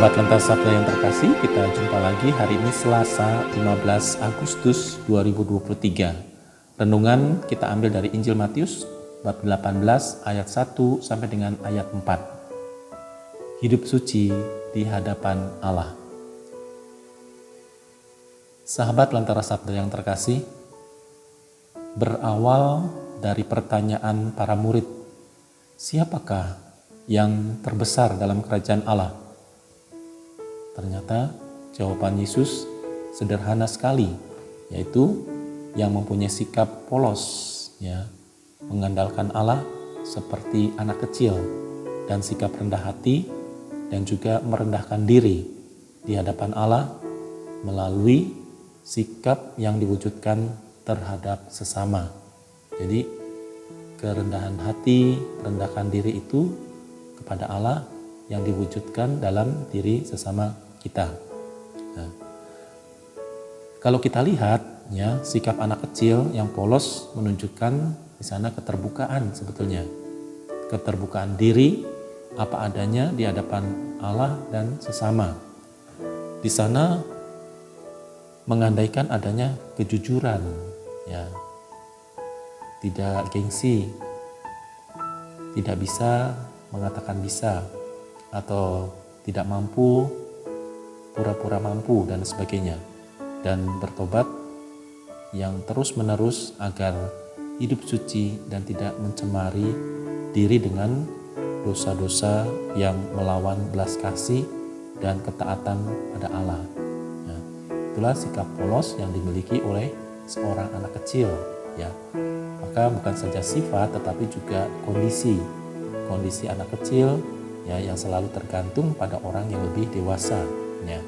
Sahabat Lentas Sabda yang terkasih, kita jumpa lagi hari ini Selasa 15 Agustus 2023. Renungan kita ambil dari Injil Matius bab 18 ayat 1 sampai dengan ayat 4. Hidup suci di hadapan Allah. Sahabat Lentera Sabda yang terkasih, berawal dari pertanyaan para murid, siapakah yang terbesar dalam kerajaan Allah? Ternyata jawaban Yesus sederhana sekali, yaitu yang mempunyai sikap polos, ya, mengandalkan Allah seperti anak kecil, dan sikap rendah hati dan juga merendahkan diri di hadapan Allah melalui sikap yang diwujudkan terhadap sesama. Jadi kerendahan hati, rendahkan diri itu kepada Allah yang diwujudkan dalam diri sesama kita. Nah, kalau kita lihat, ya, sikap anak kecil yang polos menunjukkan di sana keterbukaan sebetulnya, keterbukaan diri apa adanya di hadapan Allah dan sesama. Di sana mengandaikan adanya kejujuran, ya, tidak gengsi, tidak bisa mengatakan bisa atau tidak mampu, pura-pura mampu dan sebagainya, dan bertobat yang terus-menerus agar hidup suci dan tidak mencemari diri dengan dosa-dosa yang melawan belas kasih dan ketaatan pada Allah. Nah, itulah sikap polos yang dimiliki oleh seorang anak kecil, ya. Maka bukan saja sifat tetapi juga kondisi anak kecil, ya, yang selalu tergantung pada orang yang lebih dewasa, ya.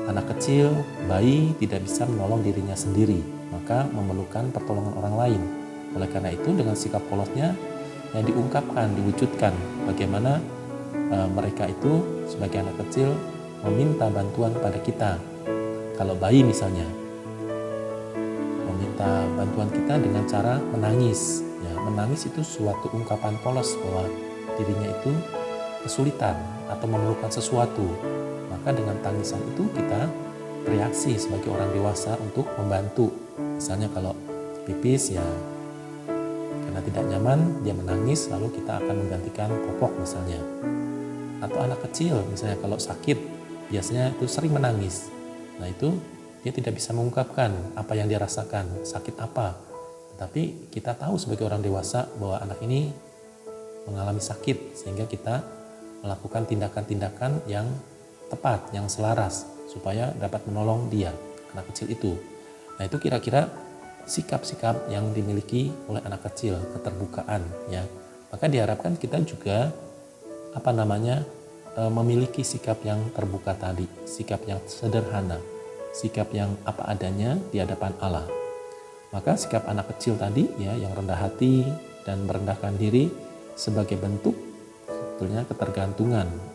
Anak kecil, bayi tidak bisa menolong dirinya sendiri, maka memerlukan pertolongan orang lain. Oleh karena itu, dengan sikap polosnya yang diungkapkan, diwujudkan bagaimana mereka itu sebagai anak kecil meminta bantuan pada kita. Kalau bayi misalnya meminta bantuan kita dengan cara menangis, ya, menangis itu suatu ungkapan polos bahwa dirinya itu kesulitan atau memerlukan sesuatu. Maka dengan tangisan itu kita bereaksi sebagai orang dewasa untuk membantu. Misalnya kalau pipis, ya, karena tidak nyaman dia menangis, lalu kita akan menggantikan popok misalnya. Atau anak kecil misalnya kalau sakit biasanya itu sering menangis. Nah, itu dia tidak bisa mengungkapkan apa yang dia rasakan, sakit apa. Tetapi kita tahu sebagai orang dewasa bahwa anak ini mengalami sakit, sehingga kita melakukan tindakan-tindakan yang tepat, yang selaras, supaya dapat menolong dia, anak kecil itu. Nah, itu kira-kira sikap-sikap yang dimiliki oleh anak kecil, keterbukaan, ya. Maka diharapkan kita juga memiliki sikap yang terbuka tadi, sikap yang sederhana, sikap yang apa adanya di hadapan Allah. Maka sikap anak kecil tadi, ya, yang rendah hati dan merendahkan diri sebagai bentuk sebetulnya ketergantungan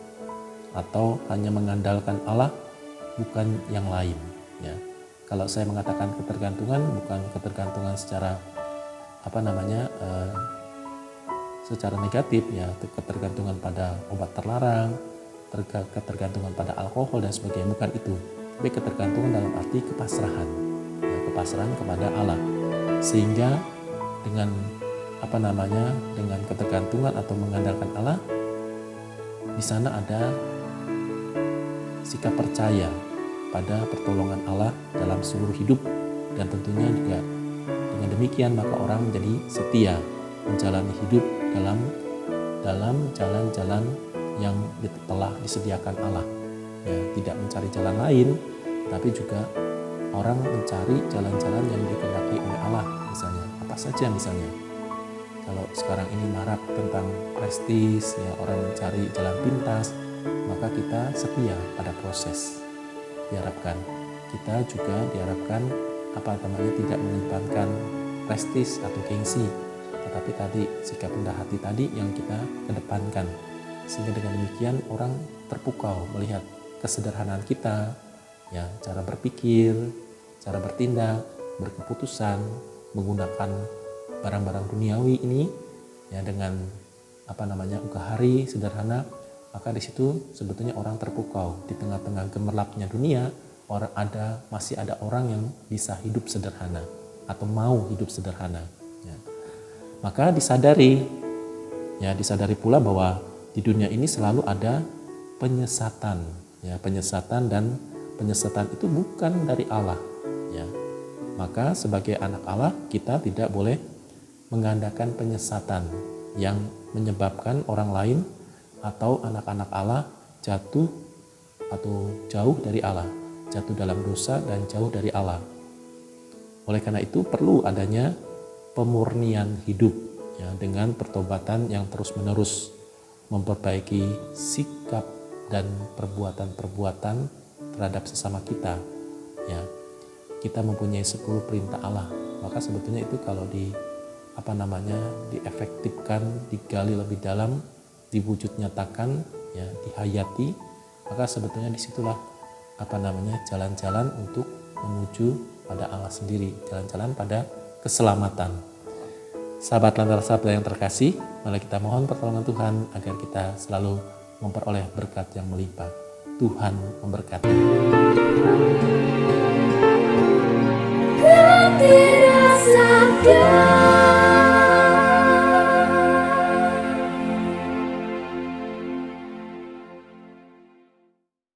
atau hanya mengandalkan Allah, bukan yang lain, ya. Kalau saya mengatakan ketergantungan, bukan ketergantungan secara secara negatif, ya, ketergantungan pada obat terlarang, ketergantungan pada alkohol dan sebagainya, bukan itu. Tapi ketergantungan dalam arti kepasrahan, ya, kepasrahan kepada Allah. Sehingga dengan dengan ketergantungan atau mengandalkan Allah, di sana ada sikap percaya pada pertolongan Allah dalam seluruh hidup, dan tentunya juga dengan demikian maka orang menjadi setia menjalani hidup dalam jalan-jalan yang telah disediakan Allah, ya, tidak mencari jalan lain, tapi juga orang mencari jalan-jalan yang dikehendaki oleh Allah. Misalnya apa saja, misalnya kalau sekarang ini marak tentang prestis, ya, orang mencari jalan pintas, maka kita setia pada proses. Diharapkan kita juga tidak mengedepankan prestis atau gengsi, tetapi tadi sikap rendah hati tadi yang kita kedepankan. Sehingga dengan demikian orang terpukau melihat kesederhanaan kita, ya, cara berpikir, cara bertindak, berkeputusan, menggunakan barang-barang duniawi ini, ya, dengan ungkah hari sederhana, maka di situ sebetulnya orang terpukau. Di tengah-tengah gemerlapnya dunia, masih ada orang yang bisa hidup sederhana atau mau hidup sederhana. Ya. Maka disadari pula bahwa di dunia ini selalu ada penyesatan. Ya, penyesatan itu bukan dari Allah. Ya. Maka sebagai anak Allah kita tidak boleh mengandalkan penyesatan yang menyebabkan orang lain atau anak-anak Allah jatuh atau jauh dari Allah, jatuh dalam dosa dan jauh dari Allah. Oleh karena itu perlu adanya pemurnian hidup ya, dengan pertobatan yang terus-menerus, memperbaiki sikap dan perbuatan-perbuatan terhadap sesama kita. Ya, kita mempunyai 10 perintah Allah, maka sebetulnya itu kalau diefektifkan, digali lebih dalam, diwujud nyatakan, ya, dihayati, maka sebetulnya disitulah jalan-jalan untuk menuju pada Allah sendiri, jalan-jalan pada keselamatan. Sahabat Lentera Sabda yang terkasih, mari kita mohon pertolongan Tuhan agar kita selalu memperoleh berkat yang melimpah. Tuhan memberkati. Lentera Sabda.